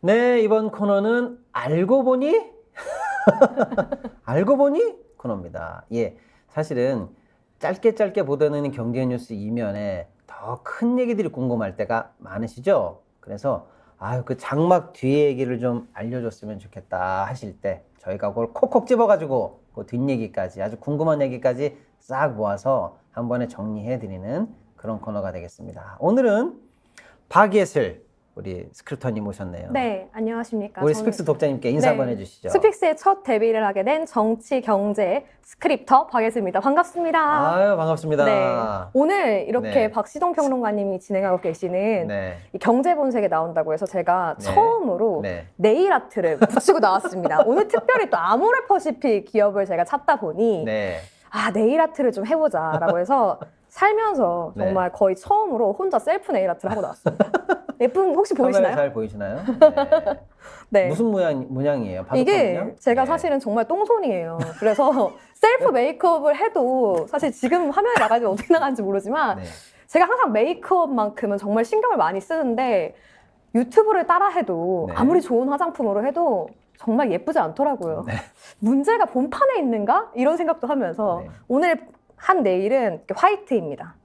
네, 이번 코너는 알고 보니? 알고 보니? 코너입니다. 예, 사실은 짧게 보다는 경제 뉴스 이면에 더 큰 얘기들이 궁금할 때가 많으시죠? 그래서 그 장막 뒤에 얘기를 좀 알려줬으면 좋겠다 하실 때 저희가 그걸 콕콕 집어가지고 그 뒷얘기까지 아주 궁금한 얘기까지 싹 모아서 한 번에 정리해드리는 그런 코너가 되겠습니다. 오늘은 박예슬 우리 스크립터님 오셨네요. 네, 안녕하십니까. 우리 스픽스 독자님께 인사 한번 해주시죠. 스픽스의 첫 데뷔를 하게 된 정치, 경제 스크립터 박예슬입니다. 반갑습니다. 아유, 반갑습니다. 네, 오늘 이렇게 네. 박시동 평론가님이 진행하고 계시는 네. 이 경제본색에 나온다고 해서 제가 네. 처음으로 네. 네일 아트를 붙이고 나왔습니다. 오늘 특별히 또 아모레퍼시픽 기업을 제가 찾다 보니 네. 네일 아트를 좀 해보자라고 해서 살면서 네. 정말 거의 처음으로 혼자 셀프 네일 아트를 하고 나왔습니다. 예쁜 혹시 카메라에 보이시나요? 잘 보이시나요? 네. 네. 무슨 문양이에요? 바둑 이게 문양? 제가 네. 사실은 정말 똥손이에요. 그래서 셀프 메이크업을 해도 사실 지금 화면에 나가지 어떻게 나가는지 모르지만 네. 제가 항상 메이크업만큼은 정말 신경을 많이 쓰는데 유튜브를 따라 해도 네. 아무리 좋은 화장품으로 해도 정말 예쁘지 않더라고요. 네. 문제가 본판에 있는가? 이런 생각도 하면서 네. 오늘 한 네일은 화이트입니다.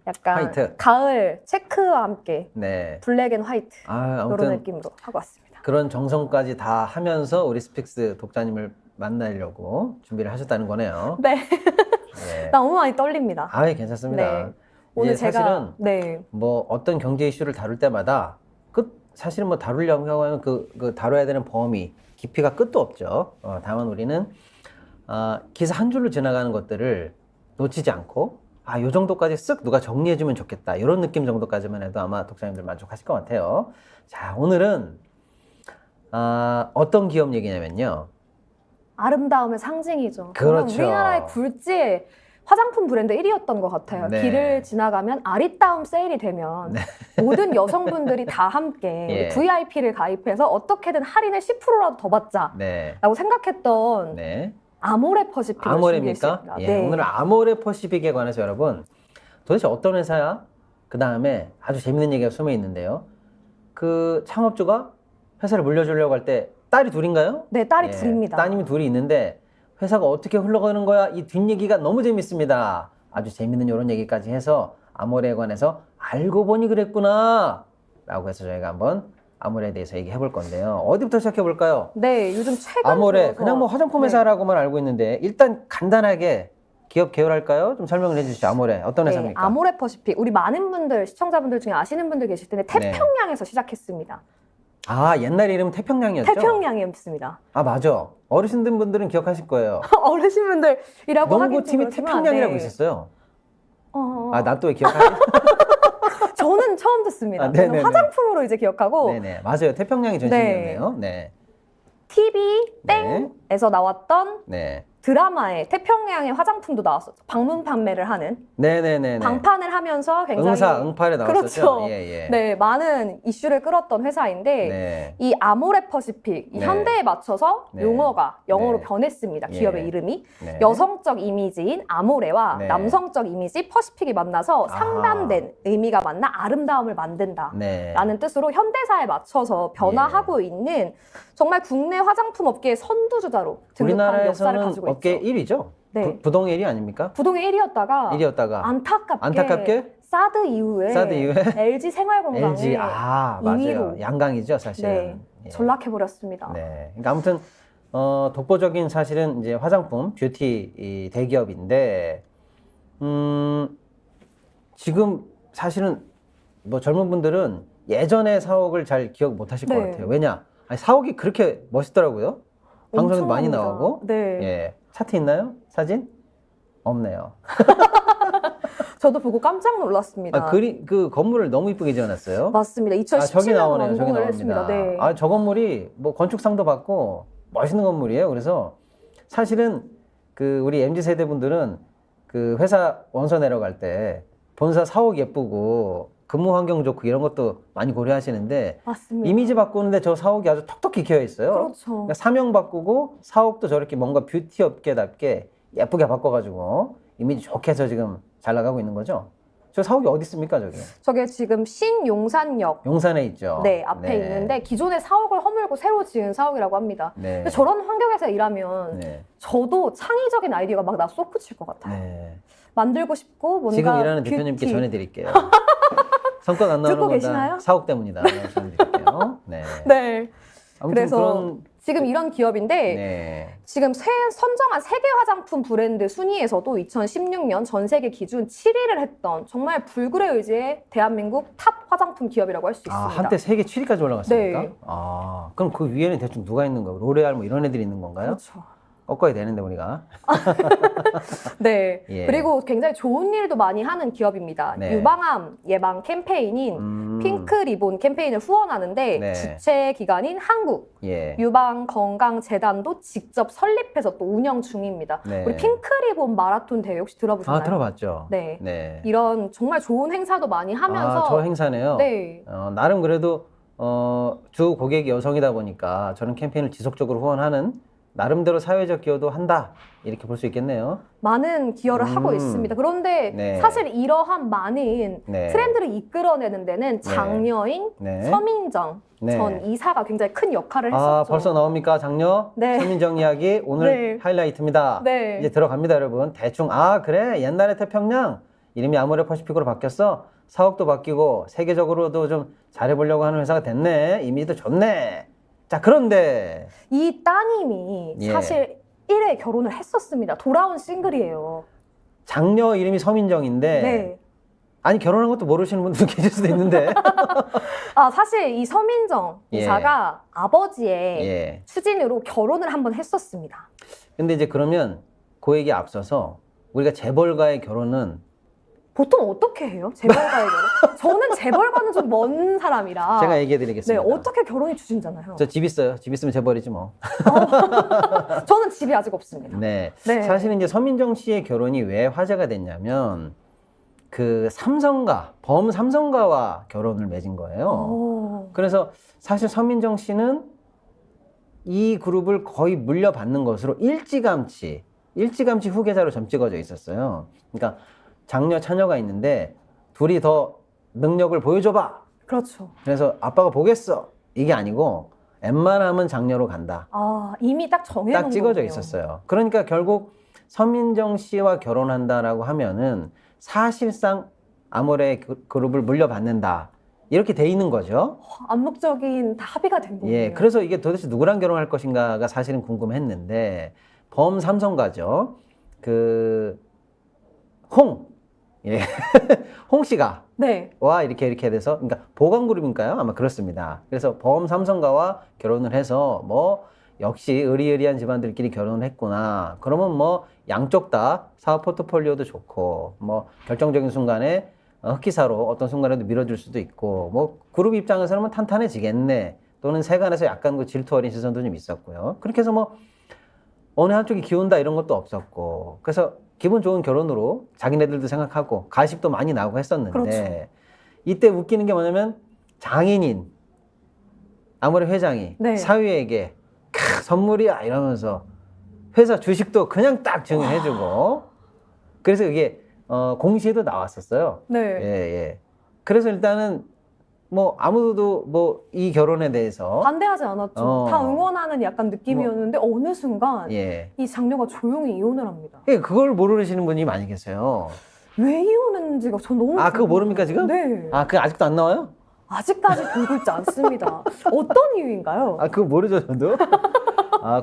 약간 화이트. 가을 체크와 함께 네. 블랙 앤 화이트 이런 아무튼 느낌으로 하고 왔습니다. 그런 정성까지 다 하면서 우리 스픽스 독자님을 만나려고 준비를 하셨다는 거네요. 네. 네. 너무 많이 떨립니다. 괜찮습니다. 네. 오늘 이제 제가 사실은 뭐 어떤 경제 이슈를 다룰 때마다 사실은 뭐 다루려고 하면 그 다뤄야 되는 범위, 깊이가 끝도 없죠. 다만 우리는 기사 한 줄로 지나가는 것들을 놓치지 않고 요 정도까지 쓱 누가 정리해주면 좋겠다. 이런 느낌 정도까지만 해도 아마 독자님들 만족하실 것 같아요. 자, 오늘은 어떤 기업 얘기냐면요. 아름다움의 상징이죠. 그렇죠. 저는 우리나라의 굴지의 화장품 브랜드 1위였던 것 같아요. 네. 길을 지나가면 아리따움 세일이 되면 모든 여성분들이 다 함께 예. VIP를 가입해서 어떻게든 할인을 10%라도 더 받자 네. 라고 생각했던 네. 아모레 퍼시픽을 아모레입니까? 준비했습니다. 예, 네. 오늘 아모레 퍼시픽에 관해서 여러분 도대체 어떤 회사야? 그 다음에 아주 재밌는 얘기가 숨어 있는데요. 그 창업주가 회사를 물려주려고 할 때 딸이 둘인가요? 네, 딸이 예, 둘입니다. 따님이 둘이 있는데 회사가 어떻게 흘러가는 거야? 이 뒷얘기가 너무 재밌습니다. 아주 재밌는 이런 얘기까지 해서 아모레에 관해서 알고 보니 그랬구나 라고 해서 저희가 한번 아모레에 대해서 얘기해 볼 건데요. 어디부터 시작해 볼까요? 네, 요즘 최근 아모레 들어서 그냥 뭐 화장품 회사라고만 알고 있는데 일단 간단하게 기업 계열할까요? 좀 설명을 해주시죠. 아모레 어떤 회사입니까? 아모레 퍼시픽 우리 많은 분들 시청자분들 중에 아시는 분들 계실 텐데 태평양에서 시작했습니다. 옛날 이름은 태평양이었죠? 태평양이었습니다. 맞아. 어르신들 분들은 기억하실 거예요. 어르신분들이라고 하긴 농구팀이 그렇지만, 태평양이라고 네. 있었어요. 나 또 왜 기억하지? 저는 처음 듣습니다. 저는 네네네. 화장품으로 이제 기억하고 네네. 맞아요. 태평양이 전신이었네요. 네. TV 네. 땡에서 나왔던 네. 드라마에 태평양의 화장품도 나왔었죠. 방문 판매를 하는 네네네. 방판을 하면서 굉장히 응팔에 나왔었죠. 그렇죠. 예. 네, 많은 이슈를 끌었던 회사인데 네. 이 아모레 퍼시픽 이 네. 현대에 맞춰서 네. 용어가 영어로 네. 변했습니다. 예. 기업의 이름이 네. 여성적 이미지인 아모레와 네. 남성적 이미지 퍼시픽이 만나서 상반된 의미가 만나 아름다움을 만든다. 네. 라는 뜻으로 현대사에 맞춰서 변화하고 있는 정말 국내 화장품 업계의 선두주자로 등극한 역사를 우리나라에서는 가지고 업계 있죠. 1위죠? 네. 부동의 1위 아닙니까? 부동의 1위였다가 1위였다가 안타깝게 사드 이후에 LG 생활건강에 LG 맞아요. 2위로 양강이죠, 사실은. 예. 전락해버렸습니다. 네. 그러니까 아무튼 독보적인 사실은 이제 화장품 뷰티 이 대기업인데 지금 사실은 뭐 젊은 분들은 예전의 사옥을 잘 기억 못 하실 것 네. 같아요. 왜냐? 사옥이 그렇게 멋있더라고요. 방송에도 많이 엄청납니다. 나오고. 네. 예. 차트 있나요? 사진? 없네요. 저도 보고 깜짝 놀랐습니다. 그 건물을 너무 이쁘게 지어놨어요. 맞습니다. 2017년 저기 나오네요. 저기 완공을 나옵니다. 했습니다. 네. 저 건물이 뭐 건축상도 받고 멋있는 건물이에요. 그래서 사실은 우리 MZ 세대 분들은 그 회사 원서 내려갈 때 본사 사옥 예쁘고 근무 환경 좋고 이런 것도 많이 고려하시는데 맞습니다. 이미지 바꾸는데 저 사옥이 아주 톡톡히 키워 있어요. 그렇죠. 그러니까 사명 바꾸고 사옥도 저렇게 뭔가 뷰티 업계답게 예쁘게 바꿔가지고 이미지 좋게 해서 지금 잘 나가고 있는 거죠. 저 사옥이 어디 있습니까, 저기? 저게 지금 신용산역 용산에 있죠. 네, 앞에 있는데 기존의 사옥을 허물고 새로 지은 사옥이라고 합니다. 네. 근데 저런 환경에서 일하면 네. 저도 창의적인 아이디어가 막 나 솟구칠 것 같아요. 네. 만들고 싶고 뭔가 지금 일하는 대표님께 뷰티. 전해드릴게요. 성과가 안 나오는 듣고 건 계시나요? 다 사옥 때문이다. 전해드릴게요. 네. 네. 아무튼 그래서 그런 지금 이런 기업인데 네. 지금 선정한 세계 화장품 브랜드 순위에서도 2016년 전 세계 기준 7위를 했던 정말 불굴의 의지의 대한민국 탑 화장품 기업이라고 할 수 있습니다. 아, 한때 세계 7위까지 올라갔습니까? 네. 아, 그럼 그 위에는 대충 누가 있는 거예요? 로레알 뭐 이런 애들이 있는 건가요? 그렇죠. 꺾어야 되는데 우리가. 네. 예. 그리고 굉장히 좋은 일도 많이 하는 기업입니다. 네. 유방암 예방 캠페인인 핑크 리본 캠페인을 후원하는데 네. 주최 기관인 한국 예. 유방건강재단도 직접 설립해서 또 운영 중입니다. 네. 우리 핑크 리본 마라톤 대회 혹시 들어보셨나요? 아, 들어봤죠. 네. 네. 이런 정말 좋은 행사도 많이 하면서 아, 저 행사네요. 네. 나름 그래도 주 고객이 여성이다 보니까 저는 캠페인을 지속적으로 후원하는 나름대로 사회적 기여도 한다 이렇게 볼 수 있겠네요. 많은 기여를 하고 있습니다. 그런데 네. 사실 이러한 많은 네. 트렌드를 이끌어내는 데는 장녀인 네. 서민정 네. 전 이사가 굉장히 큰 역할을 했었죠. 아, 벌써 나옵니까? 장녀? 네. 서민정 이야기 오늘 네. 하이라이트입니다. 네. 이제 들어갑니다, 여러분. 대충 그래. 옛날에 태평양 이름이 아모레 퍼시픽으로 바뀌었어. 사옥도 바뀌고 세계적으로도 좀 잘해보려고 하는 회사가 됐네. 이미지도 좋네. 자, 그런데 이 따님이 예. 사실 1회 결혼을 했었습니다. 돌아온 싱글이에요. 장녀 이름이 서민정인데 네. 아니 결혼한 것도 모르시는 분들 계실 수도 있는데 사실 이 서민정 예. 이사가 아버지의 예. 추진으로 결혼을 한번 했었습니다. 근데 이제 그러면 그 얘기에 앞서서 우리가 재벌가의 결혼은 보통 어떻게 해요? 재벌가의 결혼? 저는 재벌가는 좀 먼 사람이라 제가 얘기해 네, 드리겠습니다. 어떻게 결혼이 추진잖아요. 저 집 있어요. 집 있으면 재벌이지 뭐. 저는 집이 아직 없습니다. 네. 네. 사실은 이제 서민정 씨의 결혼이 왜 화제가 됐냐면 그 범 삼성가와 결혼을 맺은 거예요. 오. 그래서 사실 서민정 씨는 이 그룹을 거의 물려받는 것으로 일찌감치 후계자로 점 찍어져 있었어요. 그러니까 장녀 차녀가 있는데 둘이 더 능력을 보여줘봐. 그렇죠. 그래서 아빠가 보겠어. 이게 아니고 웬만하면 장녀로 간다. 이미 딱 정해놓은 딱 찍어져 거군요. 있었어요. 그러니까 결국 서민정 씨와 결혼한다라고 하면은 사실상 아모레 그룹을 물려받는다. 이렇게 돼 있는 거죠. 암묵적인 다 합의가 된 거예요. 예, 그래서 이게 도대체 누구랑 결혼할 것인가가 사실은 궁금했는데 범 삼성가죠. 예, 홍 씨가 네. 와 이렇게 돼서 그러니까 보강 그룹인가요? 아마 그렇습니다. 그래서 범 삼성가와 결혼을 해서 뭐 역시 의리의리한 집안들끼리 결혼을 했구나. 그러면 뭐 양쪽 다 사업 포트폴리오도 좋고 뭐 결정적인 순간에 흑기사로 어떤 순간에도 밀어줄 수도 있고 뭐 그룹 입장에서는 뭐 탄탄해지겠네. 또는 세간에서 약간 그 질투 어린 시선도 좀 있었고요. 그렇게 해서 뭐 어느 한쪽이 기운다 이런 것도 없었고 그래서 기분 좋은 결혼으로 자기네들도 생각하고 가십도 많이 나오고 했었는데 그렇죠. 이때 웃기는 게 뭐냐면 장인인 아모레 회장이 네. 사위에게 선물이야 이러면서 회사 주식도 그냥 딱 증여해주고 그래서 이게 공시에도 나왔었어요. 네. 예. 그래서 일단은 뭐 아무도 뭐 이 결혼에 대해서 반대하지 않았죠. 다 응원하는 약간 느낌이었는데 어느 순간 예. 이 장녀가 조용히 이혼을 합니다. 그걸 모르시는 분이 많이 계세요. 왜 이혼했는지가 전 너무 그거 궁금해요. 모릅니까 지금? 네. 그거 아직도 안 나와요? 아직까지 돌고 있지 않습니다. 어떤 이유인가요? 그거 모르죠 저도.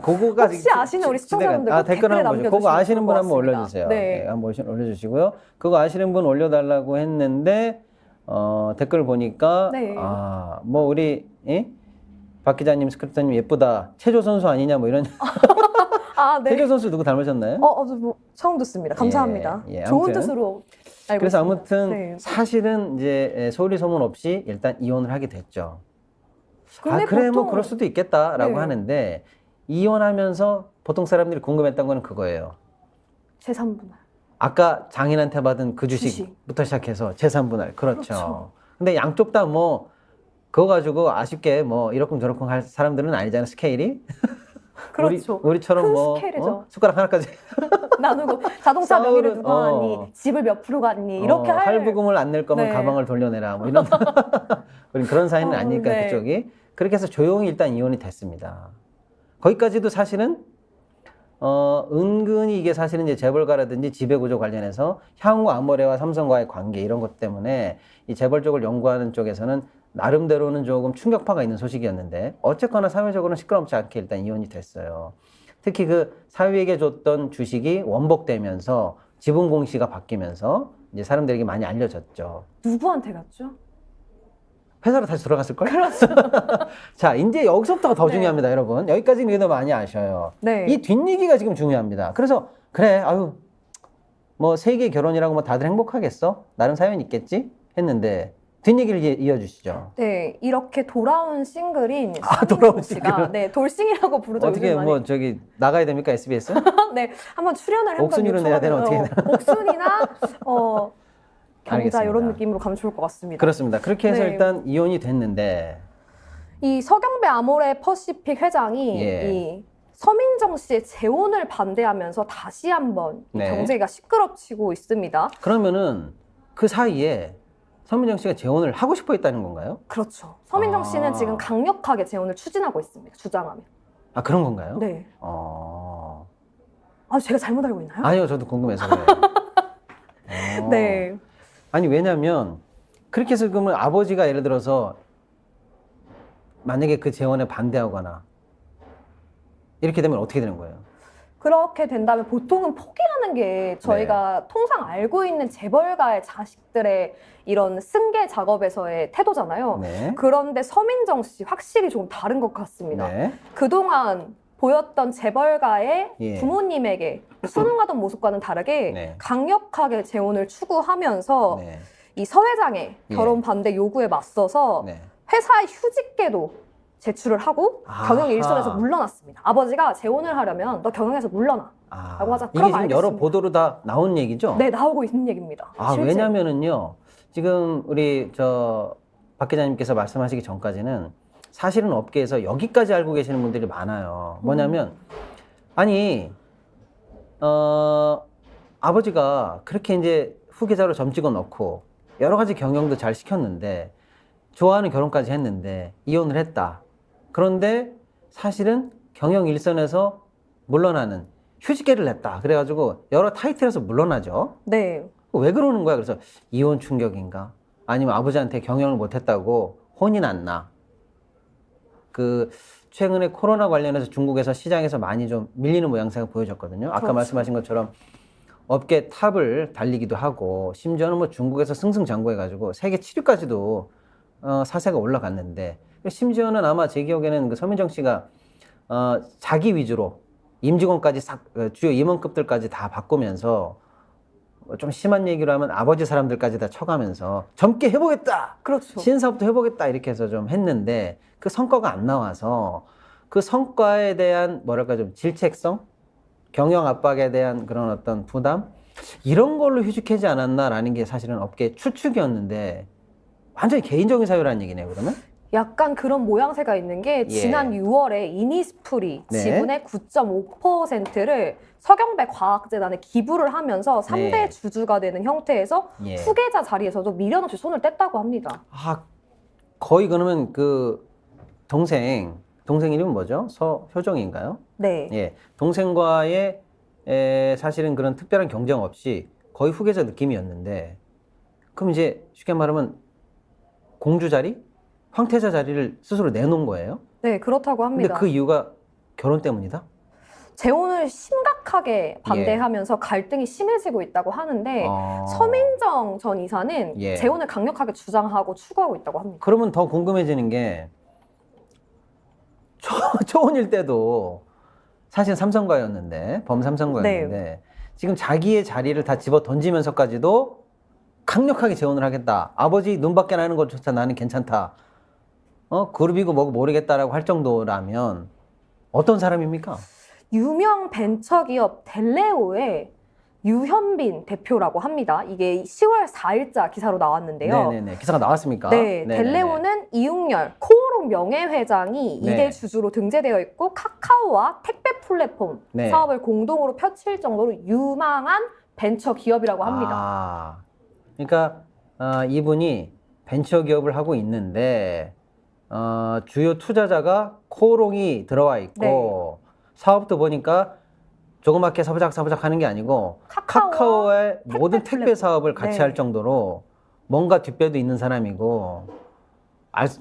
그거가 혹시 아시는 우리 시청자분들 꼭 댓글 한번 보죠. 그거 아시는 분 한번 좋을 것 올려주세요. 같습니다. 네. 한번 올려주시고요. 그거 아시는 분 올려달라고 했는데 댓글 보니까 네. 뭐 우리 박 기자님, 스크립터님 예쁘다. 체조 선수 아니냐 뭐 이런. 네. 체조 선수 누구 닮으셨나요? 저 처음 듣습니다. 감사합니다. 예, 좋은 아무튼. 뜻으로 알고 그래서 있습니다. 아무튼 네. 사실은 이제 소리 소문 없이 일단 이혼을 하게 됐죠. 근데 그래 뭐 보통- 그럴 수도 있겠다라고 네. 하는데 이혼하면서 보통 사람들이 궁금했던 거는 그거예요. 재산분할. 아까 장인한테 받은 그 주식. 주식부터 시작해서 재산분할. 그렇죠. 그렇죠. 근데 양쪽 다 뭐 그거 가지고 아쉽게 뭐 이러쿵 저러쿵 할 사람들은 아니잖아요. 스케일이. 그렇죠. 우리처럼 큰 뭐 스케일이죠. 숟가락 하나까지 나누고 자동차 명의를 싸우는- 누가 하니 집을 몇 프로 갔니 이렇게 할 할부금을 안 낼 거면 네. 가방을 돌려내라 뭐 이런 우린 그런 사이는 아니니까 네. 그쪽이 그렇게 해서 조용히 일단 이혼이 됐습니다. 거기까지도 사실은 은근히 이게 사실은 이제 재벌가라든지 지배구조 관련해서 향후 아모레와 삼성과의 관계 이런 것 때문에 이 재벌 쪽을 연구하는 쪽에서는 나름대로는 조금 충격파가 있는 소식이었는데 어쨌거나 사회적으로는 시끄럽지 않게 일단 이혼이 됐어요. 특히 그 사위에게 줬던 주식이 원복되면서 지분 공시가 바뀌면서 이제 사람들에게 많이 알려졌죠. 누구한테 갔죠? 회사로 다시 돌아갔을걸? 그렇죠. 자, 이제 여기서부터가 더 네. 중요합니다, 여러분. 여기까지는 그래도 많이 아셔요. 네. 이 뒷얘기가 지금 중요합니다. 그래서, 그래, 아유, 뭐, 세계 결혼이라고 뭐 다들 행복하겠어? 나름 사연이 있겠지? 했는데, 뒷얘기를 이어주시죠. 네, 이렇게 돌아온 싱글인 돌아온 서민정 씨가 네, 돌싱이라고 부르죠. 어떻게, 요즘 많이. 뭐, 저기, 나가야 됩니까, SBS? 네, 한번 출연을 한번 옥순이로 내야 되나, 어떻게 해야 옥순이나 경자 알겠습니다. 이런 느낌으로 가면 좋을 것 같습니다. 그렇습니다. 그렇게 해서 네. 일단 이혼이 됐는데, 이 서경배 아모레 퍼시픽 회장이 예. 이 서민정 씨의 재혼을 반대하면서 다시 한번 이 네. 경제가 시끄럽지고 있습니다. 그러면은 그 사이에 서민정 씨가 재혼을 하고 싶어 했다는 건가요? 그렇죠. 서민정 아. 씨는 지금 강력하게 재혼을 추진하고 있습니다. 주장하면. 아, 그런 건가요? 네. 어... 아, 제가 잘못 알고 있나요? 아니요, 저도 궁금해서 그래요. 네. 아니, 왜냐면, 그렇게 해서 그러면 아버지가 예를 들어서, 만약에 그 재혼에 반대하거나, 이렇게 되면 어떻게 되는 거예요? 그렇게 된다면 보통은 포기하는 게 저희가 통상 알고 있는 재벌가의 자식들의 이런 승계 작업에서의 태도잖아요. 네. 그런데 서민정 씨 확실히 좀 다른 것 같습니다. 네. 그동안 보였던 재벌가의 예. 부모님에게 순응하던 모습과는 다르게 네. 강력하게 재혼을 추구하면서 네. 이 서 회장의 예. 결혼 반대 요구에 맞서서 네. 회사의 휴직계도 제출을 하고 아하. 경영 일선에서 물러났습니다. 아버지가 재혼을 하려면 너 경영에서 물러나. 아, 라고 하자. 이게 그럼 지금 여러 알겠습니다. 보도로 다 나온 얘기죠? 네, 나오고 있는 얘기입니다. 아, 실제. 왜냐면은요, 지금 우리 박 기자님께서 말씀하시기 전까지는 사실은 업계에서 여기까지 알고 계시는 분들이 많아요. 뭐냐면, 아니, 아버지가 그렇게 이제 후계자로 점 찍어 넣고 여러 가지 경영도 잘 시켰는데, 좋아하는 결혼까지 했는데, 이혼을 했다. 그런데 사실은 경영 일선에서 물러나는 휴직계를 냈다. 그래가지고 여러 타이틀에서 물러나죠. 네. 왜 그러는 거야? 그래서 이혼 충격인가? 아니면 아버지한테 경영을 못했다고 혼이 났나? 최근에 코로나 관련해서 중국에서 시장에서 많이 좀 밀리는 모양새가 보여졌거든요. 아까 그렇죠. 말씀하신 것처럼 업계 탑을 달리기도 하고 심지어는 뭐 중국에서 승승장구해가지고 세계 7위까지도 사세가 올라갔는데 심지어는 아마 제 기억에는 그 서민정 씨가 자기 위주로 임직원까지 주요 임원급들까지 다 바꾸면서 좀 심한 얘기로 하면 아버지 사람들까지 다 쳐가면서 젊게 해보겠다. 그렇죠. 신사업도 해보겠다 이렇게 해서 좀 했는데 그 성과가 안 나와서 그 성과에 대한 뭐랄까 좀 질책성, 경영 압박에 대한 그런 어떤 부담 이런 걸로 휴직하지 않았나라는 게 사실은 업계 추측이었는데 완전히 개인적인 사유라는 얘기네요. 그러면 약간 그런 모양새가 있는 게 지난 6월에 이니스프리 네. 지분의 9.5%를 서경배 과학재단에 기부를 하면서 3대 네. 주주가 되는 형태에서 예. 후계자 자리에서도 미련 없이 손을 뗐다고 합니다. 아 거의 그러면 그 동생 이름은 뭐죠? 서효정인가요? 네. 예, 동생과의 사실은 그런 특별한 경쟁 없이 거의 후계자 느낌이었는데 그럼 이제 쉽게 말하면 공주 자리? 황태자 자리를 스스로 내놓은 거예요? 네, 그렇다고 근데 합니다. 그 이유가 결혼 때문이다? 재혼을 심각하게 반대하면서 갈등이 심해지고 있다고 하는데 어. 서민정 전 이사는 예. 재혼을 강력하게 주장하고 추구하고 있다고 합니다. 그러면 더 궁금해지는 게 초혼일 때도 사실 삼성가였는데 범삼성가였는데 지금 자기의 자리를 다 집어 던지면서까지도 강력하게 재혼을 하겠다. 아버지 눈밖에 나는 것조차 나는 괜찮다. 그룹이고 뭐고 모르겠다라고 할 정도라면 어떤 사람입니까? 유명 벤처기업 델레오의 유현빈 대표라고 합니다. 이게 10월 4일자 기사로 나왔는데요. 네네네. 기사가 나왔습니까? 네, 네네네. 델레오는 이웅열 코어로 최재용 명예회장이 네. 2대 주주로 등재되어 있고 카카오와 택배 플랫폼 네. 사업을 공동으로 펼칠 정도로 유망한 벤처 기업이라고 합니다. 아, 그러니까 이분이 벤처 기업을 하고 있는데 주요 투자자가 코롱이 들어와 있고 사업도 보니까 조그맣게 사부작 하는 게 아니고 카카오의 모든 택배 플랫폼. 사업을 같이 네. 할 정도로 뭔가 뒷배도 있는 사람이고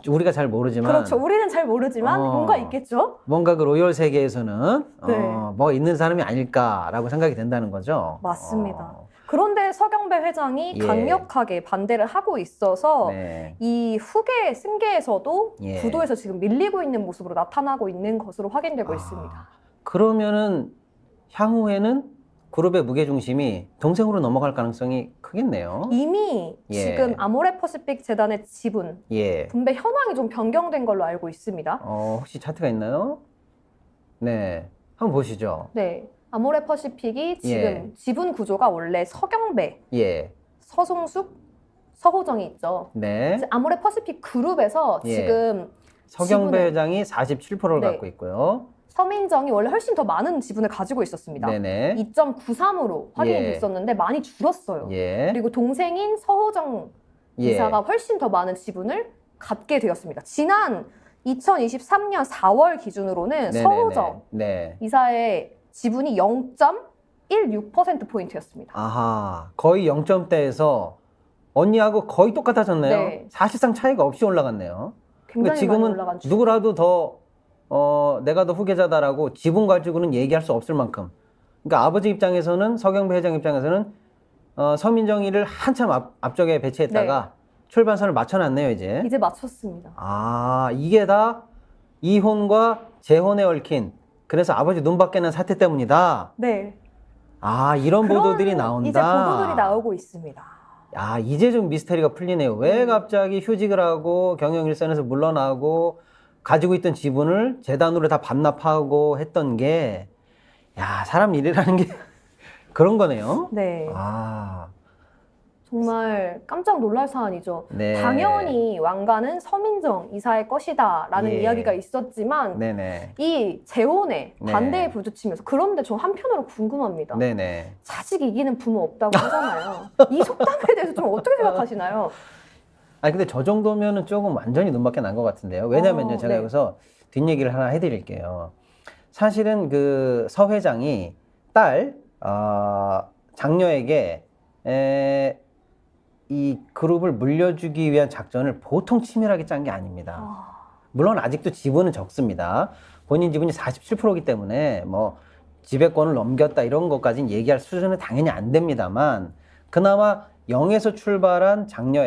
우리가 잘 모르지만 그렇죠. 우리는 잘 모르지만 뭔가 있겠죠? 뭔가 그 로열 세계에서는 네. 뭐 있는 사람이 아닐까라고 생각이 된다는 거죠. 맞습니다. 그런데 서경배 회장이 예. 강력하게 반대를 하고 있어서 네. 이 후계 승계에서도 예. 구도에서 지금 밀리고 있는 모습으로 나타나고 있는 것으로 확인되고 있습니다. 그러면은 향후에는 그룹의 무게중심이 동생으로 넘어갈 가능성이 크겠네요. 이미 예. 지금 아모레퍼시픽 재단의 지분 예. 분배 현황이 좀 변경된 걸로 알고 있습니다. 혹시 차트가 있나요? 네. 한번 보시죠. 네, 아모레퍼시픽이 지금 예. 지분 구조가 원래 서경배, 예. 서송숙, 서호정이 있죠. 네. 아모레퍼시픽 그룹에서 예. 지금 서경배 지분을- 회장이 47%를 네. 갖고 있고요. 서민정이 원래 훨씬 더 많은 지분을 가지고 있었습니다. 네네. 2.93으로 확인이 예. 됐었는데 많이 줄었어요. 예. 그리고 동생인 서호정 예. 이사가 훨씬 더 많은 지분을 갖게 되었습니다. 지난 2023년 4월 기준으로는 네네네. 서호정 네. 이사의 지분이 0.16%포인트였습니다. 아하. 거의 0점대에서 언니하고 거의 똑같아졌네요. 네. 사실상 차이가 없이 올라갔네요. 굉장히 지금은 많이 올라간 주식. 누구라도 더 내가 더 후계자다라고 지분 가지고는 얘기할 수 없을 만큼. 그러니까 아버지 입장에서는 서경배 회장 입장에서는 서민정의를 한참 앞쪽에 배치했다가 출발선을 맞춰놨네요 이제. 이제 맞췄습니다. 아 이게 다 이혼과 재혼에 얽힌 그래서 아버지 눈밖에는 사태 때문이다. 네. 아 이런 그런 보도들이 나온다. 이제 보도들이 나오고 있습니다. 야, 이제 좀 미스터리가 풀리네요. 왜 갑자기 휴직을 하고 경영 일선에서 물러나고 가지고 있던 지분을 재단으로 다 반납하고 했던 게, 야, 사람 일이라는 게 그런 거네요. 네. 아, 정말 깜짝 놀랄 사안이죠. 네. 당연히 왕관은 서민정 이사의 것이다라는 예. 이야기가 있었지만 네네. 이 재혼에 네. 반대에 부딪히면서 그런데 저 한편으로 궁금합니다. 네네. 자식 이기는 부모 없다고 하잖아요. 이 속담에 대해서 좀 어떻게 생각하시나요? 아니, 근데 저 정도면은 조금 완전히 눈밖에 난 것 같은데요. 왜냐면요, 제가 네. 여기서 뒷얘기를 하나 해드릴게요. 사실은 그 서 회장이 딸, 장녀에게 이 그룹을 물려주기 위한 작전을 보통 치밀하게 짠 게 아닙니다. 물론 아직도 지분은 적습니다. 본인 지분이 47%이기 때문에 뭐 지배권을 넘겼다 이런 것까지는 얘기할 수준은 당연히 안 됩니다만 그나마 0에서 출발한 장녀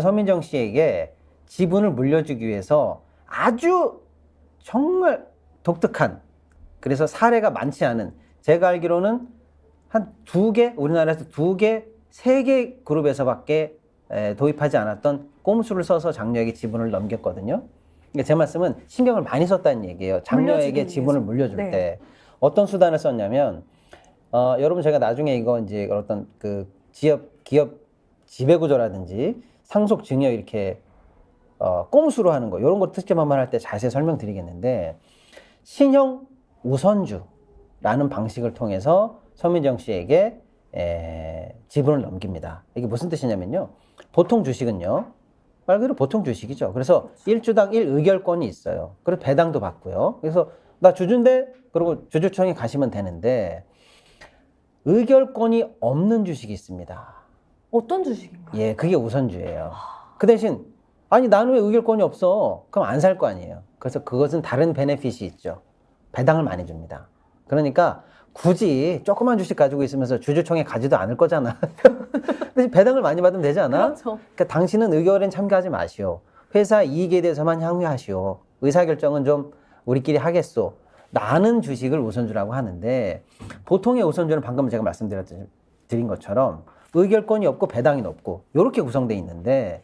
서민정 씨에게 지분을 물려주기 위해서 아주 정말 독특한 그래서 사례가 많지 않은 제가 알기로는 한 2개 우리나라에서 2개 3개 그룹에서밖에 도입하지 않았던 꼼수를 써서 장녀에게 지분을 넘겼거든요. 그러니까 제 말씀은 신경을 많이 썼다는 얘기예요. 장녀에게 물려주기 지분을 위해서. 물려줄 네. 때 어떤 수단을 썼냐면 여러분 제가 나중에 이거 이제 어떤 그 기업 지배구조라든지 상속 증여 이렇게 꼼수로 하는 거 이런 거 특집만 할 때 자세히 설명드리겠는데 신형 우선주라는 방식을 통해서 서민정 씨에게 지분을 넘깁니다. 이게 무슨 뜻이냐면요. 보통 주식은요. 말 그대로 보통 주식이죠. 그래서 1주당 1의결권이 있어요. 그리고 배당도 받고요. 그래서 나 주주인데 그리고 주주총회 가시면 되는데 의결권이 없는 주식이 있습니다. 어떤 주식인가요? 예, 그게 우선주예요. 그 대신 아니 나는 왜 의결권이 없어? 그럼 안 살 거 아니에요. 그래서 그것은 다른 베네핏이 있죠. 배당을 많이 줍니다. 그러니까 굳이 조그만 주식 가지고 있으면서 주주총회 가지도 않을 거잖아. 근데 배당을 많이 받으면 되지 않아? 그렇죠. 그러니까 당신은 의결엔 참가하지 마시오. 회사 이익에 대해서만 향유하시오. 의사결정은 좀 우리끼리 하겠소. 라는 주식을 우선주라고 하는데 보통의 우선주는 방금 제가 말씀드린 것처럼 의결권이 없고 배당이 높고 이렇게 구성되어 있는데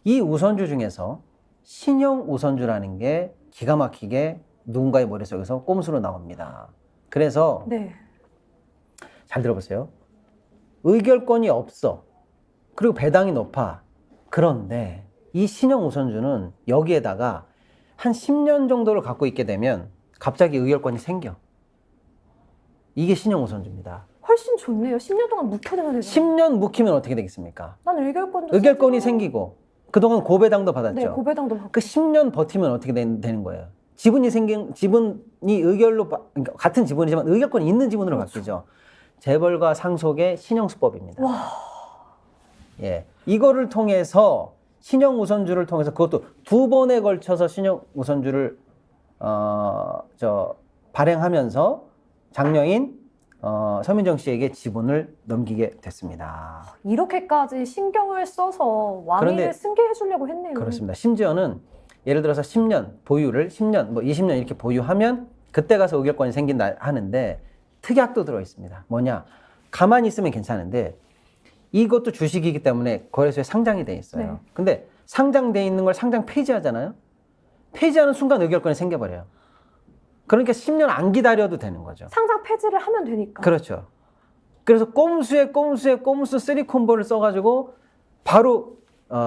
이 우선주 중에서 신형 우선주라는 게 기가 막히게 누군가의 머릿속에서 꼼수로 나옵니다. 그래서 네. 잘 들어보세요. 의결권이 없어. 그리고 배당이 높아. 그런데 이 신형 우선주는 여기에다가 한 10년 정도를 갖고 있게 되면 갑자기 의결권이 생겨. 이게 신형 우선주입니다. 훨씬 좋네요. 10년 동안 묵혀두면 되잖아요. 10년 묵히면 어떻게 되겠습니까? 난 의결권도 의결권이 쓰고. 생기고 그동안 고배당도 받았죠. 네, 고배당도 받고. 그 10년 버티면 어떻게 되는 거예요? 지분이 의결로 그러니까 같은 지분이지만 의결권이 있는 지분으로 그렇죠. 바뀌죠. 재벌과 상속의 신형수법입니다. 와, 예, 이거를 통해서 신형 우선주를 통해서 그것도 2번에 걸쳐서 신형 우선주를 발행하면서 장녀인 서민정 씨에게 지분을 넘기게 됐습니다. 이렇게까지 신경을 써서 왕위를 그런데- 승계해주려고 했네요. 그렇습니다. 심지어는 예를 들어서 10년 보유를 10년 뭐 20년 이렇게 보유하면 그때 가서 의결권이 생긴다 하는데 특약도 들어 있습니다. 뭐냐? 가만히 있으면 괜찮은데 이것도 주식이기 때문에 거래소에 상장이 돼 있어요. 네. 근데 상장돼 있는 걸 상장 폐지하잖아요. 폐지하는 순간 의결권이 생겨버려요. 그러니까 10년 안 기다려도 되는 거죠. 상장 폐지를 하면 되니까. 그렇죠. 그래서 꼼수에 꼼수 3 콤보를 써가지고 바로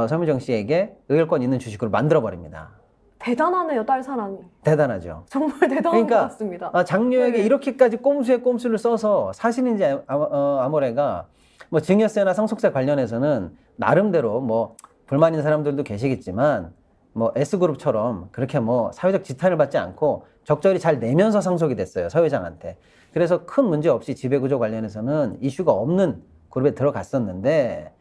서민정 씨에게 의결권 있는 주식으로 만들어버립니다. 대단하네요, 딸 사랑이. 대단하죠. 정말 대단한 그러니까, 것 같습니다. 장녀에게 네. 이렇게까지 꼼수에 꼼수를 써서 사실은 이제 아모레가 뭐 증여세나 상속세 관련해서는 나름대로 뭐 불만 있는 사람들도 계시겠지만 뭐 S그룹처럼 그렇게 뭐 사회적 지탄을 받지 않고 적절히 잘 내면서 상속이 됐어요. 서회장한테. 그래서 큰 문제 없이 지배구조 관련해서는 이슈가 없는 그룹에 들어갔었는데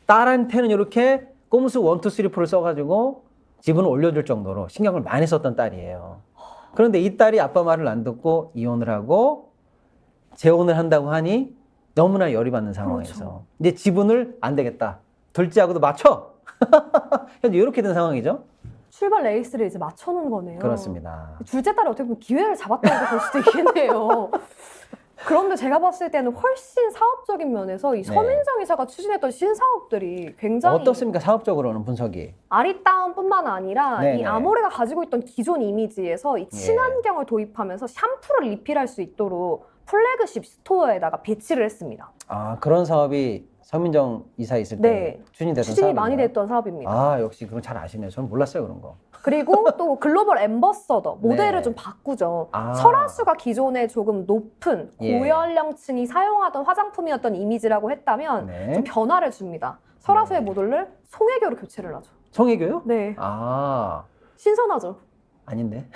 딸한테는 이렇게 꼼수 1, 2, 3, 4를 써가지고 지분을 올려줄 정도로 신경을 많이 썼던 딸이에요. 그런데 이 딸이 아빠 말을 안 듣고 이혼을 하고 재혼을 한다고 하니 너무나 열이 받는 상황에서 그렇죠. 이제 지분을 안 되겠다. 둘째하고도 맞춰. 현재 이렇게 된 상황이죠. 출발 레이스를 이제 맞춰놓은 거네요. 그렇습니다. 둘째 딸이 어떻게 보면 기회를 잡았다고 볼 수도 있겠네요. 그런데 제가 봤을 때는 훨씬 사업적인 면에서 이 네. 서민정 이사가 추진했던 신사업들이 굉장히 어떻습니까? 사업적으로는 분석이. 아리따움뿐만 아니라 네네. 이 아모레가 가지고 있던 기존 이미지에서 이 친환경을 도입하면서 샴푸를 리필할 수 있도록 플래그십 스토어에다가 배치를 했습니다. 아, 그런 사업이 서민정 이사 있을 때 네. 추진됐던 추진이 많이 사업인가요? 됐던 사업입니다. 아, 역시 그건 잘 아시네요. 저는 몰랐어요, 그런 거. 그리고 또 글로벌 앰버서더 모델을 네. 좀 바꾸죠. 아. 설화수가 기존에 조금 높은 예. 고연령층이 사용하던 화장품이었던 이미지라고 했다면 네. 좀 변화를 줍니다. 설화수의 네. 모델을 송혜교로 교체를 하죠. 송혜교요? 네, 아, 신선하죠. 아닌데.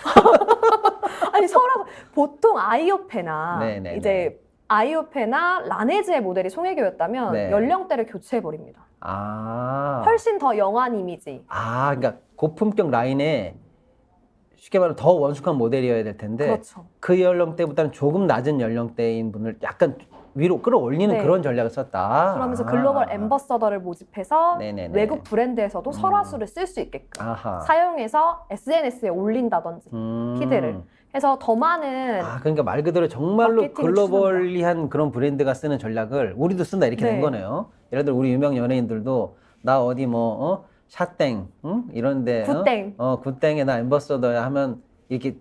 아니 설화수 보통 아이오페나 네네네. 이제 아이오페나 라네즈의 모델이 송혜교였다면 네. 연령대를 교체해 버립니다. 아. 훨씬 더 영한 이미지. 아, 그러니까 고품격 라인에 쉽게 말하면 더 원숙한 모델이어야 될 텐데 그렇죠. 그 연령대보다는 조금 낮은 연령대인 분을 약간 위로 끌어올리는 네. 그런 전략을 썼다. 그러면서 아. 글로벌 앰버서더를 모집해서 네네네. 외국 브랜드에서도 설화수를 쓸 수 있게끔 아하. 사용해서 SNS에 올린다든지 피드를 해서 더 많은 아, 그러니까 말 그대로 정말로 마케팅을 글로벌리한 그런 브랜드가 쓰는 전략을 우리도 쓴다 이렇게 네. 된 거네요. 예를 들어 우리 유명 연예인들도 나 어디 뭐 샷땡 이런데 굿땡. 굿땡에 나 앰버서더야 하면 이렇게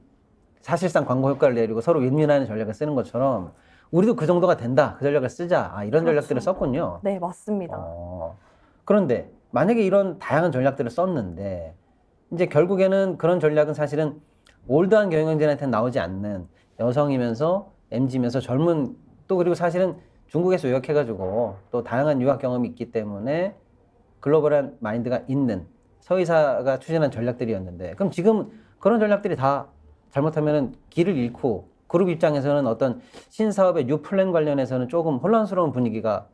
사실상 광고 효과를 내리고 서로 윈윈하는 전략을 쓰는 것처럼 우리도 그 정도가 된다. 그 전략을 쓰자. 아, 이런 그렇죠. 전략들을 썼군요. 네, 맞습니다. 그런데 만약에 이런 다양한 전략들을 썼는데 이제 결국에는 그런 전략은 사실은 올드한 경영진한테는 나오지 않는 여성이면서 MZ면서 젊은 또 그리고 사실은 중국에서 유학해가지고 또 다양한 유학 경험이 있기 때문에 글로벌한 마인드가 있는 서의사가 추진한 전략들이었는데 그럼 지금 그런 전략들이 다 잘못하면은 길을 잃고 그룹 입장에서는 어떤 신사업의 뉴 플랜 관련해서는 조금 혼란스러운 분위기가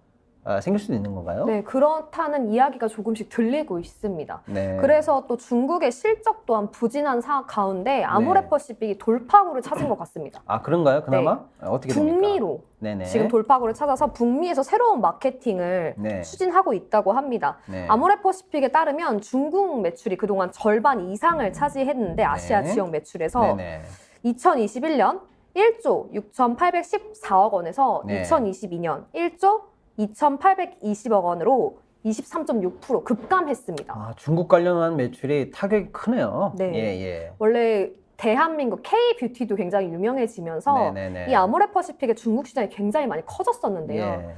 생길 수도 있는 건가요? 네, 그렇다는 이야기가 조금씩 들리고 있습니다. 네. 그래서 또 중국의 실적 또한 부진한 가운데 아모레퍼시픽이 돌파구를 찾은 것 같습니다. 아, 그런가요? 그나마? 어떻게 됩니까? 북미로 네네. 지금 돌파구를 찾아서 북미에서 새로운 마케팅을 네. 추진하고 있다고 합니다. 네. 아모레퍼시픽에 따르면 중국 매출이 그동안 절반 이상을 차지했는데 아시아 네. 지역 매출에서 네네. 2021년 1조 6,814억 원에서 네. 2022년 1조 2,820억 원으로 23.6% 급감했습니다. 아, 중국 관련한 매출이 타격이 크네요. 네. 예, 예. 원래 대한민국 K-뷰티도 굉장히 유명해지면서 네네네. 이 아모레퍼시픽의 중국 시장이 굉장히 많이 커졌었는데요. 예.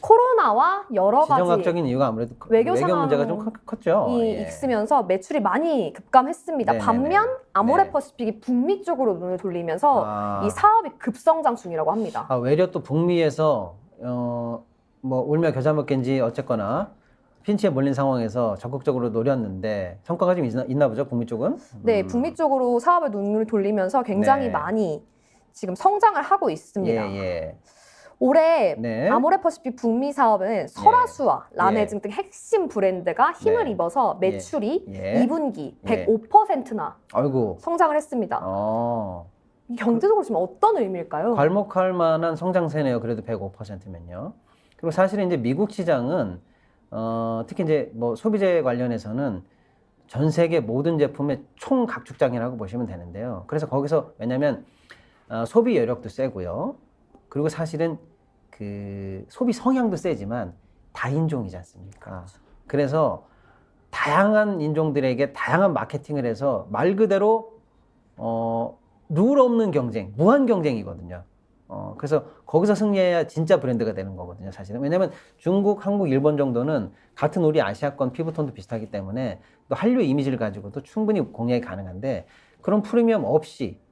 코로나와 여러 가지 지정학적인 이유가 아무래도 외교 문제가 좀 컸죠. 예. 있으면서 매출이 많이 급감했습니다. 네네네. 반면 아모레 네. 퍼시픽이 북미 쪽으로 눈을 돌리면서 아. 이 사업이 급성장 중이라고 합니다. 외려 또 북미에서 뭐 울며 겨자 먹기인지 어쨌거나 핀치에 몰린 상황에서 적극적으로 노렸는데 성과가 좀 있나 보죠, 북미 쪽은? 네, 북미 쪽으로 사업에 눈을 돌리면서 굉장히 네. 많이 지금 성장을 하고 있습니다. 예. 올해 네. 아모레 퍼시픽 북미 사업은 설화수와 라네즘 등 핵심 브랜드가 힘을 네. 입어서 매출이 예. 2분기 예. 105%나 아이고. 성장을 했습니다. 경제적으로 지금 어떤 의미일까요? 괄목할 만한 성장세네요. 그래도 105%면요. 그리고 사실은 이제 미국 시장은 특히 이제 뭐 소비재 관련해서는 전 세계 모든 제품의 총 각축장이라고 보시면 되는데요. 그래서 거기서 왜냐하면 소비 여력도 세고요. 그리고 사실은 그 소비 성향도 세지만 다인종이지 않습니까? 그래서 다양한 인종들에게 다양한 마케팅을 해서 말 그대로 룰 없는 경쟁, 무한 경쟁이거든요. 그래서 거기서 승리해야 진짜 브랜드가 되는 거거든요, 사실은. 왜냐면 중국, 한국, 일본 정도는 같은 우리 아시아권 피부톤도 비슷하기 때문에 또 한류 이미지를 가지고도 충분히 공략이 가능한데 그런 프리미엄 없이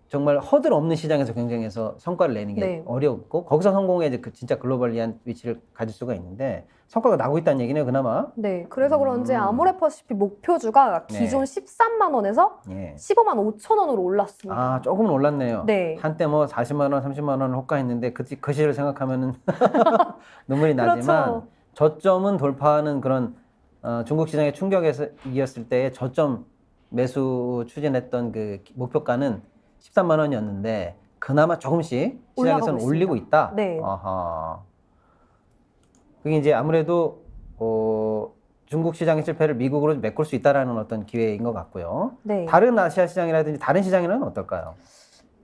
정말 허들 없는 시장에서 경쟁해서 성과를 내는 게 네. 어렵고 거기서 성공해 이제 그 진짜 글로벌리한 위치를 가질 수가 있는데 성과가 나고 있다는 얘기네요, 그나마. 네, 그래서 그런지 아모레 퍼시픽 목표주가 기존 13만 원에서 예. 15만 5천 원으로 올랐습니다. 조금은 올랐네요. 네. 한때 뭐 40만 원, 30만 원을 호가했는데 그 시를 생각하면은 눈물이 나지만 그렇죠. 저점은 돌파하는 그런 중국 시장의 충격에서 이었을 때의 저점 매수 추진했던 그 목표가는 13만 원이었는데 그나마 조금씩 시장에서는 올라가고 올리고 있습니다. 있다. 네. 아하. 그게 이제 아무래도 중국 시장의 실패를 미국으로 메꿀 수 있다라는 어떤 기회인 것 같고요. 네. 다른 아시아 시장이라든지 다른 시장에는 어떨까요?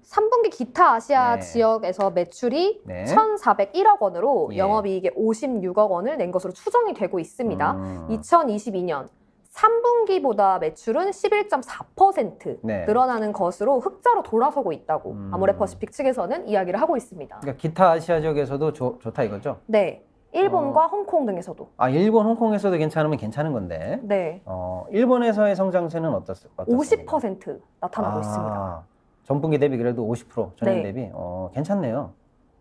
3분기 기타 아시아 네. 지역에서 매출이 네. 1,401억 원으로 예. 영업이익이 56억 원을 낸 것으로 추정이 되고 있습니다. 음. 2022년 3분기보다 매출은 11.4% 네. 늘어나는 것으로 흑자로 돌아서고 있다고 아모레 퍼시픽 측에서는 이야기를 하고 있습니다. 그러니까 기타 아시아 지역에서도 좋다 이거죠? 네, 일본과 홍콩 등에서도. 일본, 홍콩에서도 괜찮으면 괜찮은 건데. 네, 일본에서의 성장세는 어떻습니까? 50% 나타나고 있습니다. 전분기 대비 그래도 50% 전년 네. 대비 괜찮네요.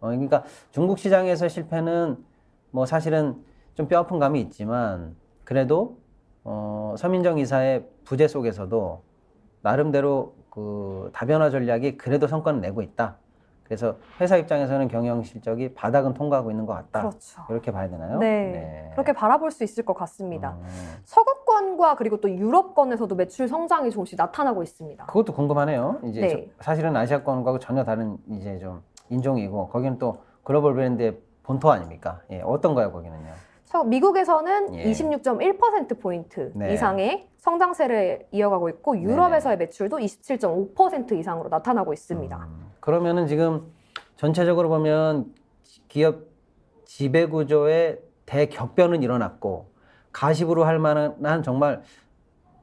그러니까 중국 시장에서 실패는 뭐 사실은 좀 뼈아픈 감이 있지만 그래도 서민정 이사의 부재 속에서도 나름대로 그 다변화 전략이 그래도 성과는 내고 있다. 그래서 회사 입장에서는 경영 실적이 바닥은 통과하고 있는 것 같다. 그렇죠. 이렇게 봐야 되나요? 네, 그렇게 바라볼 수 있을 것 같습니다. 음, 서구권과 그리고 또 유럽권에서도 매출 성장이 조금씩 나타나고 있습니다. 그것도 궁금하네요. 이제 네. 사실은 아시아권과 전혀 다른 이제 좀 인종이고 거기는 또 글로벌 브랜드의 본토 아닙니까? 예, 어떤가요, 거기는요? 미국에서는 예. 26.1%포인트 네. 이상의 성장세를 이어가고 있고 유럽에서의 매출도 27.5% 이상으로 나타나고 있습니다. 그러면은 지금 전체적으로 보면 기업 지배구조의 대격변은 일어났고 가십으로 할 만한 정말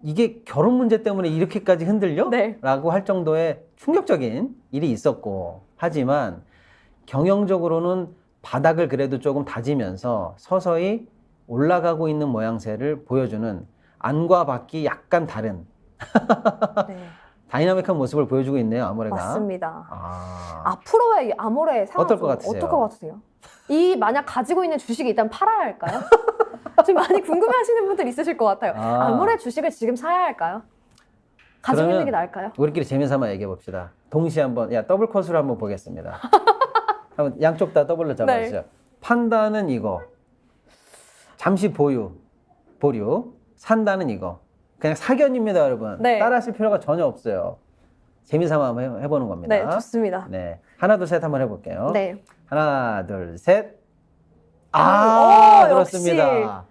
이게 결혼 문제 때문에 이렇게까지 흔들려? 네. 라고 할 정도의 충격적인 일이 있었고 하지만 경영적으로는 바닥을 그래도 조금 다지면서 서서히 올라가고 있는 모양새를 보여주는 안과 밖이 약간 다른 네, 다이나믹한 모습을 보여주고 있네요, 아모레가. 맞습니다. 아, 앞으로의 이 아모레 상황 어떨 것 같으세요? 어떨 것 같으세요? 이 만약 가지고 있는 주식이 일단 팔아야 할까요? 좀 많이 궁금해하시는 분들 있으실 것 같아요. 아모레 주식을 지금 사야 할까요? 가지고 있는 게 나을까요? 우리끼리 재미삼아 얘기해 봅시다. 동시에 한번 더블 컷으로 한번 보겠습니다. 한번 양쪽 다 더블로 잡아주세요. 네. 판다는 이거, 잠시 보류, 산다는 이거. 그냥 사견입니다, 여러분. 네. 따라하실 필요가 전혀 없어요. 재미삼아 한번 해보는 겁니다. 네, 좋습니다. 네, 하나 둘 셋 한번 해볼게요. 네. 하나 둘 셋. 오, 그렇습니다. 역시.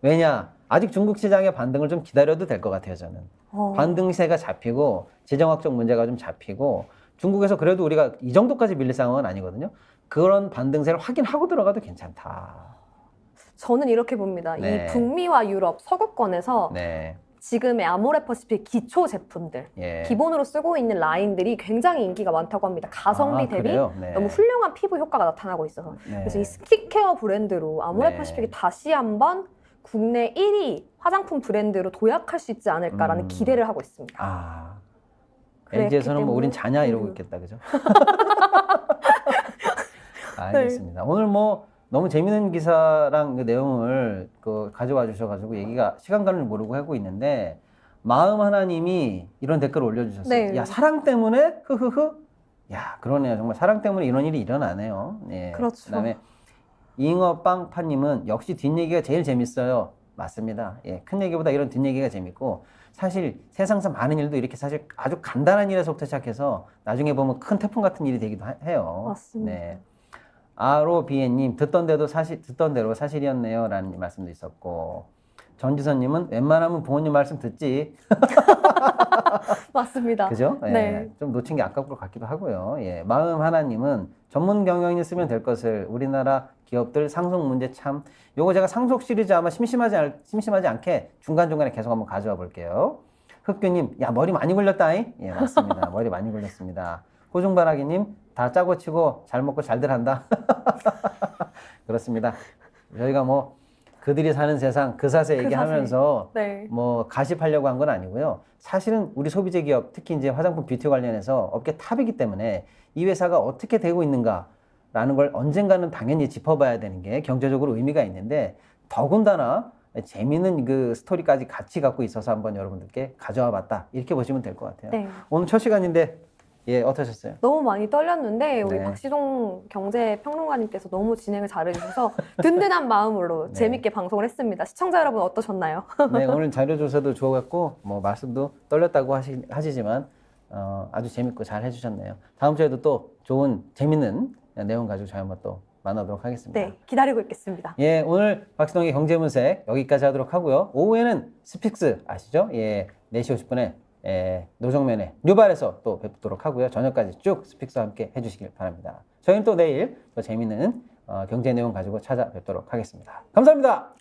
왜냐? 아직 중국 시장의 반등을 좀 기다려도 될 것 같아요, 저는. 반등세가 잡히고 재정학적 문제가 좀 잡히고 중국에서 그래도 우리가 이 정도까지 밀릴 상황은 아니거든요. 그런 반등세를 확인하고 들어가도 괜찮다. 저는 이렇게 봅니다. 네. 이 북미와 유럽, 서구권에서 네. 지금의 아모레퍼시픽 기초 제품들 예. 기본으로 쓰고 있는 라인들이 굉장히 인기가 많다고 합니다. 가성비 아, 대비 그래요? 네. 너무 훌륭한 피부 효과가 나타나고 있어서 네. 그래서 이 스킨케어 브랜드로 아모레퍼시픽이 네. 다시 한번 국내 1위 화장품 브랜드로 도약할 수 있지 않을까라는 기대를 하고 있습니다. 아, 그랬기 LG에서는 뭐 우린 때문에- 자냐 이러고 있겠다, 그죠? 알겠습니다. 네. 오늘 뭐 너무 재밌는 기사랑 그 내용을 가져와 주셔가지고 얘기가 시간 가는 줄 모르고 하고 있는데 마음 하나님이 이런 댓글을 올려주셨어요. 네. 야, 사랑 때문에 흐흐흐. 야, 그러네요. 정말 사랑 때문에 이런 일이 일어나네요. 예. 그렇죠. 그다음에 잉어빵파님은 역시 뒷얘기가 제일 재밌어요. 맞습니다. 예, 큰 얘기보다 이런 뒷얘기가 재밌고 사실 세상에서 많은 일도 이렇게 사실 아주 간단한 일에서부터 시작해서 나중에 보면 큰 태풍 같은 일이 되기도 해요. 맞습니다. 네. ROBN님 듣던 대로 사실이었네요 라는 말씀도 있었고 전지선님은 웬만하면 부모님 말씀 듣지. 맞습니다. 그죠? 예, 네. 좀 놓친 게 아까울 것 같기도 하고요. 예, 마음 하나님은 전문 경영인을 쓰면 될 것을 우리나라 기업들 상속 문제 참 요거 제가 상속 시리즈 아마 심심하지 않게 중간중간에 계속 한번 가져와 볼게요. 흑규님, 야 머리 많이 굴렸다잉? 예, 맞습니다. 머리 많이 굴렸습니다. 호중바라기님, 다 짜고 치고 잘 먹고 잘들 한다. 그렇습니다. 저희가 뭐 그들이 사는 세상 그 사세 얘기하면서 네. 뭐 가십하려고 한 건 아니고요. 사실은 우리 소비재 기업, 특히 이제 화장품 뷰티 관련해서 업계 탑이기 때문에 이 회사가 어떻게 되고 있는가라는 걸 언젠가는 당연히 짚어봐야 되는 게 경제적으로 의미가 있는데 더군다나 재미있는 그 스토리까지 같이 갖고 있어서 한번 여러분들께 가져와 봤다. 이렇게 보시면 될 것 같아요. 네. 오늘 첫 시간인데 예, 어떠셨어요? 너무 많이 떨렸는데 우리 네. 박시동 경제평론가님께서 너무 진행을 잘해주셔서 든든한 마음으로 네. 재밌게 방송을 했습니다. 시청자 여러분 어떠셨나요? 네, 오늘 자료조사도 좋았고 뭐 말씀도 떨렸다고 하시지만 아주 재밌고 잘 해주셨네요. 다음 주에도 또 좋은 재밌는 내용 가지고 저희 한번 또 만나도록 하겠습니다. 네, 기다리고 있겠습니다. 예, 오늘 박시동의 경제문색 여기까지 하도록 하고요. 오후에는 스픽스 아시죠? 예, 4시 50분에 노정면의 뉴발에서 또 뵙도록 하고요. 저녁까지 쭉 스픽스와 함께 해주시길 바랍니다. 저희는 또 내일 더 재밌는 경제 내용 가지고 찾아뵙도록 하겠습니다. 감사합니다.